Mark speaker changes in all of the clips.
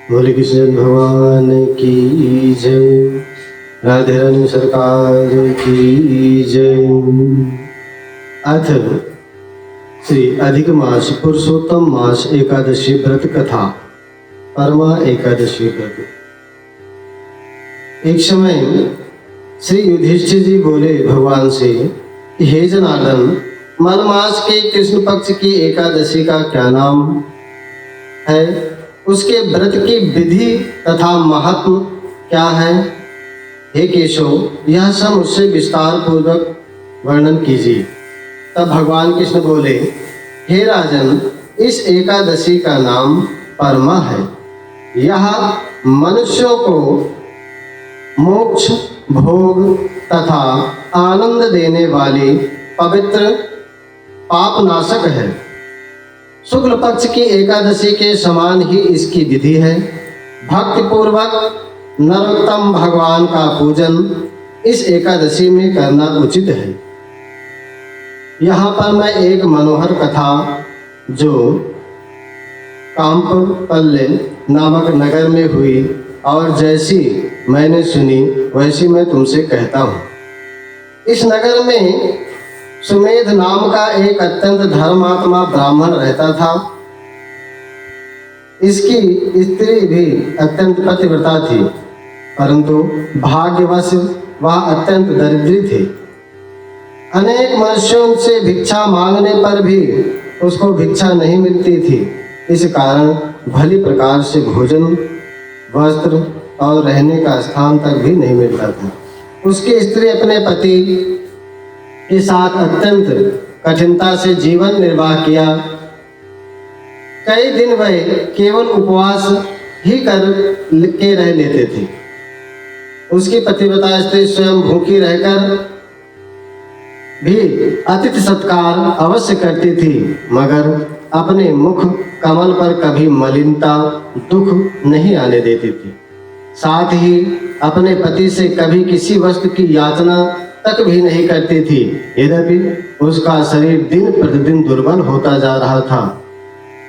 Speaker 1: बोले कृष्ण भगवान की जय। राधे रानी सरकार की जय। अथ श्री अधिक मास पुरुषोत्तम मास एकादशी व्रत कथा। परमा एकादशी व्रत। एक समय श्री युधिष्ठिर जी बोले भगवान से, हे जनार्दन, मलमास के कृष्ण पक्ष की एकादशी का क्या नाम है? उसके व्रत की विधि तथा महत्व क्या है? हे केशव, यह सब मुझसे विस्तार पूर्वक वर्णन कीजिए। तब भगवान कृष्ण बोले, हे राजन, इस एकादशी का नाम परमा है। यह मनुष्यों को मोक्ष, भोग तथा आनंद देने वाली पवित्र पापनाशक है। शुक्ल पक्ष की एकादशी के समान ही इसकी विधि है। भक्ति पूर्वक नरोत्तम भगवान का पूजन इस एकादशी में करना उचित है। यहाँ पर मैं एक मनोहर कथा जो काम्पपल्ले नामक नगर में हुई और जैसी मैंने सुनी वैसी मैं तुमसे कहता हूँ। इस नगर में सुमेध नाम का एक अत्यंत धर्मात्मा ब्राह्मण रहता था। इसकी स्त्री भी अत्यंत पतिव्रता थी, परंतु भाग्यवश वह अत्यंत दरिद्री थी। अनेक मनुष्यों से भिक्षा मांगने पर भी उसको भिक्षा नहीं मिलती थी। इस कारण भली प्रकार से भोजन, वस्त्र और रहने का स्थान तक भी नहीं मिलता था। उसकी स्त्री अपने पति के साथ अत्यंत कठिनता से जीवन निर्वाह किया। कई दिन वह केवल उपवास ही कर के रह लेते थे। उसकी पतिव्रता स्त्री स्वयं भूखी रहकर भी अतिथि सत्कार अवश्य करती थी, मगर अपने मुख कमल पर कभी मलिनता, दुख नहीं आने देती थी। साथ ही अपने पति से कभी किसी वस्तु की याचना तक भी नहीं करती थी। यद्यपि उसका शरीर दिन प्रतिदिन दुर्बल होता जा रहा था।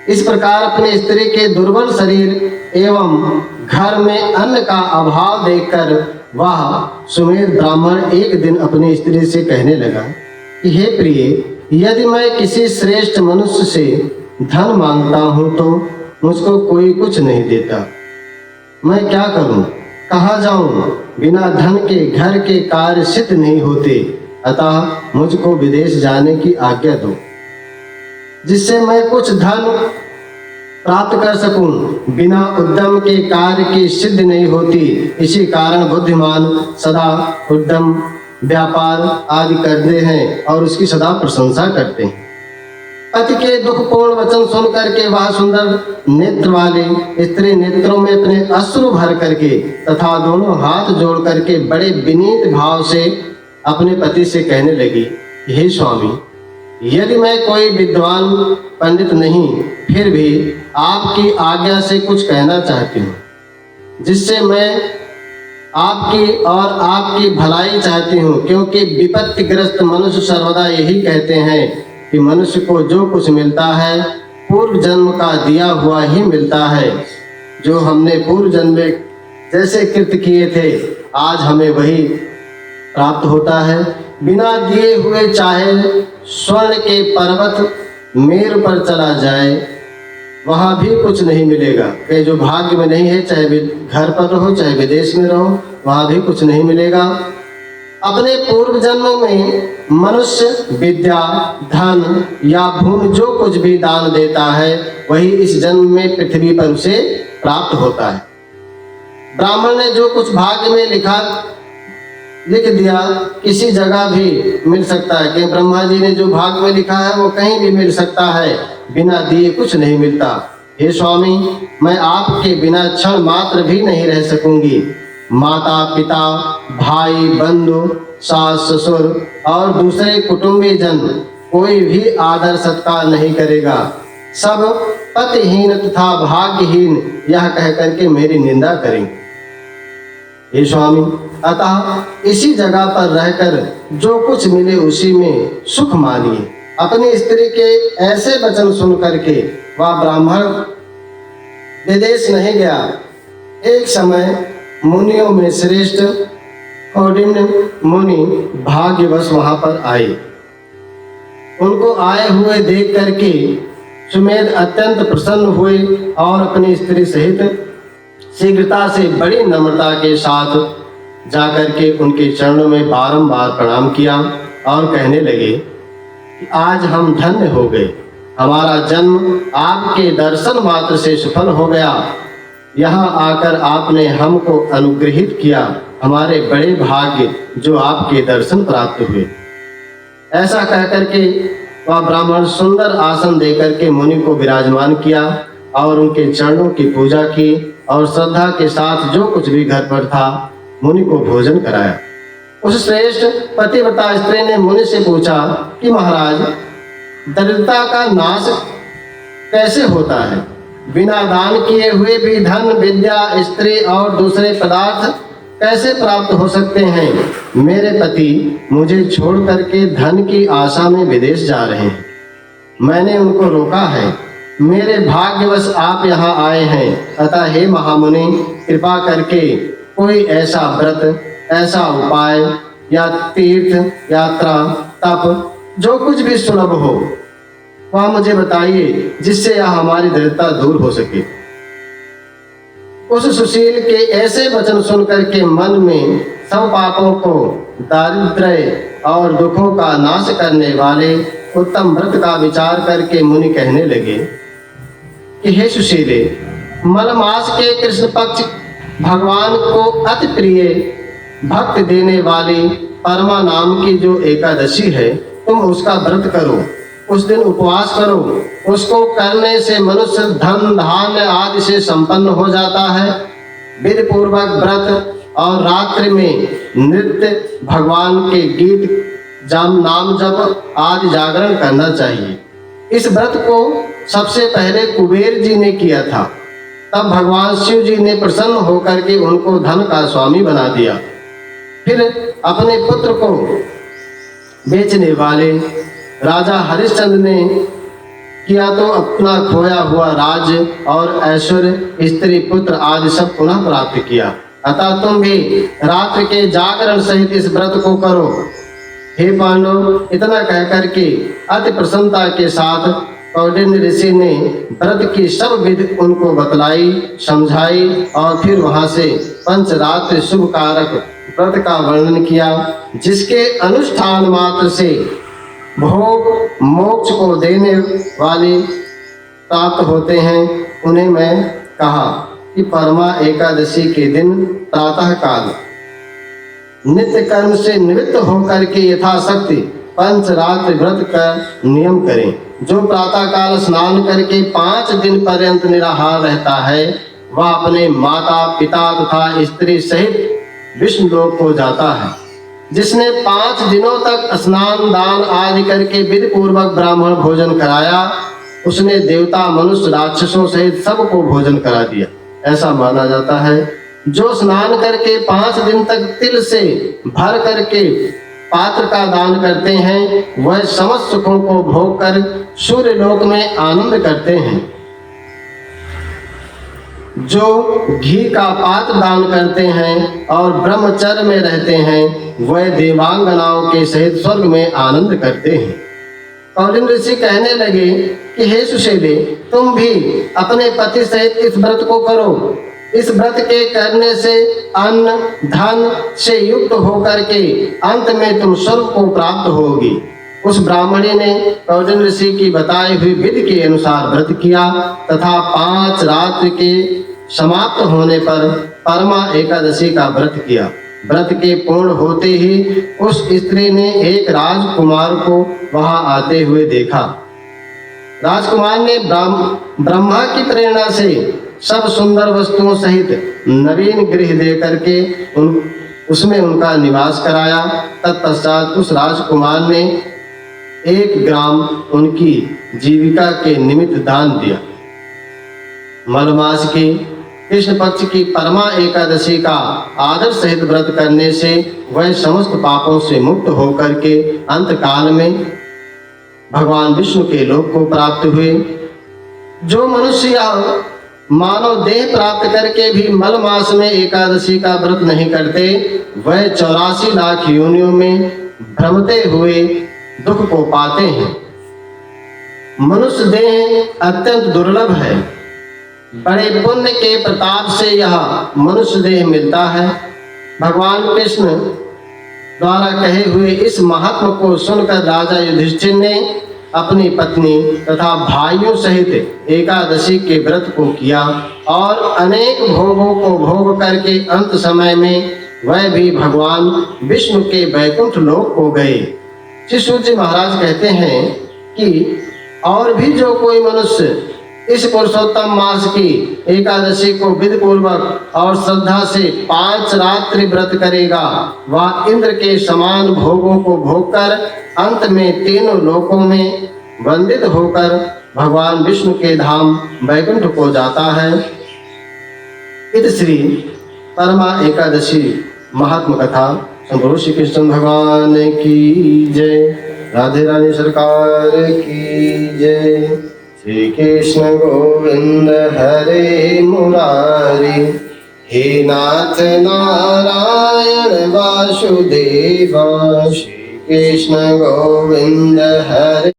Speaker 1: इस प्रकार अपनी स्त्री के दुर्बल शरीर एवं घर में अन्न का अभाव देखकर वह सुमेध ब्राह्मण एक दिन अपनी स्त्री से कहने लगा कि हे प्रिय, यदि मैं किसी श्रेष्ठ मनुष्य से धन मांगता हूँ तो मुझको कोई कुछ नहीं देता। मैं क्या करूँ, कहाँ जाऊँ? बिना धन के घर के कार्य सिद्ध नहीं होते, अतः मुझको विदेश जाने की आज्ञा दो, जिससे मैं कुछ धन प्राप्त कर सकूं। बिना उद्यम के कार्य की सिद्ध नहीं होती। इसी कारण बुद्धिमान सदा उद्यम, व्यापार आदि करते हैं और उसकी सदा प्रशंसा करते हैं। पति के दुखपूर्ण वचन सुन करके वह सुंदर नेत्र वाली स्त्री नेत्रों में अपने अश्रु भर करके तथा दोनों हाथ जोड़ करके बड़े विनीत भाव से अपने पति से कहने लगी, हे स्वामी, यदि मैं कोई विद्वान पंडित नहीं, फिर भी आपकी आज्ञा से कुछ कहना चाहती हूँ, जिससे मैं आपकी और आपकी भलाई चाहती हूँ। क्योंकि विपत्तिग्रस्त मनुष्य सर्वदा यही कहते हैं कि मनुष्य को जो कुछ मिलता है पूर्व जन्म का दिया हुआ ही मिलता है। जो हमने पूर्व जन्म में जैसे कृत्य किए थे आज हमें वही प्राप्त होता है। बिना दिए हुए चाहे स्वर्ण के पर्वत मेरु पर चला जाए वहाँ भी कुछ नहीं मिलेगा। कि जो भाग्य में नहीं है, चाहे घर पर रहो चाहे विदेश में रहो, वहाँ भी कुछ नहीं मिलेगा। अपने पूर्व जन्मों में मनुष्य विद्या, धन या भूमि जो कुछ भी दान देता है वही इस जन्म में पृथ्वी पर उसे प्राप्त होता है। ब्राह्मण ने जो कुछ भाग्य में लिख दिया किसी जगह भी मिल सकता है। कि ब्रह्मा जी ने जो भाग्य में लिखा है वो कहीं भी मिल सकता है, बिना दिए कुछ नहीं मिलता। हे स्वामी, मैं आपके बिना क्षण मात्र भी नहीं रह सकूंगी। माता पिता, भाई बंधु, सास ससुर और दूसरे कुटुंबी जन कोई भी आदर सत्कार नहीं करेगा। सब पतिहीन तथा भाग्यहीन यह कह करके मेरी निंदा करेंगे। हे स्वामी, अतः इसी जगह पर रहकर जो कुछ मिले उसी में सुख मानिए। अपनी स्त्री के ऐसे वचन सुन करके वह ब्राह्मण विदेश नहीं गया, एक समय मुनियों में श्रेष्ठ कौंडिन्य मुनि भाग्यवश वहां पर आए। उनको आए हुए देख करके सुमेध अत्यंत प्रसन्न हुए और अपनी स्त्री सहित शीघ्रता से बड़ी नम्रता के साथ जाकर के उनके चरणों में बारंबार प्रणाम किया और कहने लगे कि आज हम धन्य हो गए, हमारा जन्म आपके दर्शन मात्र से सफल हो गया। यहाँ आकर आपने हमको अनुग्रहित किया, हमारे बड़े भाग्य जो आपके दर्शन प्राप्त हुए। ऐसा कहकर के वह ब्राह्मण सुंदर आसन देकर के मुनि को विराजमान किया और उनके चरणों की पूजा की और श्रद्धा के साथ जो कुछ भी घर पर था मुनि को भोजन कराया। उस श्रेष्ठ पतिव्रता स्त्री ने मुनि से पूछा कि महाराज, दरिद्रता का नाश कैसे होता है? बिना दान किए हुए भी धन, विद्या, स्त्री और दूसरे पदार्थ कैसे प्राप्त हो सकते हैं? मेरे पति मुझे छोड़ करके धन की आशा में विदेश जा रहे हैं। मैंने उनको रोका है। मेरे भाग्यवश आप यहाँ आए हैं, अतः हे महामुनि, कृपा करके कोई ऐसा व्रत, ऐसा उपाय या तीर्थ यात्रा, तप, जो कुछ भी सुलभ हो वह मुझे बताइए, जिससे यह हमारी दरिद्रता दूर हो सके। उस सुशील के ऐसे वचन सुनकर के मन में सब पापों को, दारिद्र्य और दुखों का नाश करने वाले उत्तम व्रत का विचार करके मुनि कहने लगे कि हे सुशीले, मलमास के कृष्ण पक्ष भगवान को अति प्रिय भक्त देने वाली परमा नाम की जो एकादशी है, तुम उसका व्रत करो, उस दिन उपवास करो। उसको करने से मनुष्य धन, धान्य आदि से संपन्न हो जाता है। विधि पूर्वक व्रत और रात्रि में नृत्य, भगवान के गीत, नाम जप आदि जागरण करना चाहिए। इस व्रत को सबसे पहले कुबेर जी ने किया था। तब भगवान शिव जी ने प्रसन्न होकर के उनको धन का स्वामी बना दिया। फिर अपने पुत्र को बेचने वाले राजा हरिश्चंद्र ने किया तो अपना खोया हुआ राज्य और ऐश्वर्य, स्त्री, पुत्र आदि सब पुनः प्राप्त किया। अतः तुम भी रात्रि के जागरण सहित इस व्रत को करो। हे पांडव, इतना कहकर के अति प्रसन्नता के साथ कौंडिन्य ऋषि ने व्रत की सब विधि उनको बतलाई, समझाई और फिर वहां से पंचरात्रि शुभ कारक व्रत का वर्णन किया, जिसके अनुष्ठान मात्र से भोग मोक्ष को देने वाले प्राप्त होते हैं। उन्हें मैं कहा कि परमा एकादशी के दिन प्रातः काल नित्य कर्म से निवृत्त होकर के यथाशक्ति पंचरात्रि व्रत का नियम करें। जो प्रातः काल स्नान करके 5 दिन पर्यंत निराहार रहता है, वह अपने माता, पिता तथा स्त्री सहित विष्णु लोक को जाता है। जिसने 5 दिनों तक स्नान, दान आदि करके विधि पूर्वक ब्राह्मण भोजन कराया, उसने देवता, मनुष्य, राक्षसों सहित सबको भोजन करा दिया, ऐसा माना जाता है। जो स्नान करके 5 दिन तक तिल से भर करके पात्र का दान करते हैं, वह समस्त सुखों को भोग कर सूर्य लोक में आनंद करते हैं। जो घी का पात्र दान करते हैं और ब्रह्मचर्य में रहते हैं, वह देवांगनाओं के सहित स्वर्ग में आनंद करते हैं। कौंडिन्य ऋषि कहने लगे कि हे सुशीले, तुम भी अपने पति सहित इस व्रत को करो। इस व्रत के करने से अन्न, धन से युक्त होकर के अंत में तुम स्वर्ग को प्राप्त होगी। उस ब्राह्मणी ने कौंडिन्य ऋषि की बताई हुई विधि के अनुसार व्रत किया तथा 5 रात्रि के समाप्त होने पर परमा एकादशी का व्रत किया। व्रत के पूर्ण होते ही उस स्त्री ने एक राजकुमार को वहां आते हुए देखा। राजकुमार ने ब्रह्मा की प्रेरणा से सब सुंदर वस्तुओं सहित नवीन गृह दे करके उसमें उनका निवास कराया। तत्पश्चात उस राजकुमार ने 1 ग्राम उनकी जीविका के निमित्त दान दिया। मलमास की कृष्ण पक्ष की परमा एकादशी का आदर सहित व्रत करने से वह समस्त पापों से मुक्त होकर के अंत काल में भगवान विष्णु के लोक को प्राप्त हुए। जो मनुष्य मानव देह प्राप्त करके भी मल मास में एकादशी का व्रत नहीं करते, वह 84 लाख योनियों में भ्रमते हुए दुख को पाते हैं। मनुष्य देह अत्यंत दुर्लभ है। बड़े पुण्य के प्रताप से यह मनुष्य देह मिलता है। भगवान कृष्ण द्वारा कहे हुए इस महात्म को सुनकर राजा युधिष्ठिर ने अपनी पत्नी तथा भाइयों सहित एकादशी के व्रत को किया और अनेक भोगों को भोग करके अंत समय में वह भी भगवान विष्णु के वैकुंठ लोक को गए। श्री सूत जी महाराज कहते हैं कि और भी जो कोई मनुष्य इस पुरुषोत्तम मास की एकादशी को विधि पूर्वक और श्रद्धा से 5 रात्रि व्रत करेगा, वह इंद्र के समान भोगों को भोगकर अंत में तीनों लोकों में वंदित होकर भगवान विष्णु के धाम वैकुंठ को जाता है। इत श्री परमा एकादशी महात्म कथा। संभो श्री कृष्ण भगवान की जय। राधे रानी सरकार की जय। श्री कृष्ण गोविंद हरे मुरारी, हे नाथ नारायण वासुदेवा। श्री कृष्ण गोविंद हरे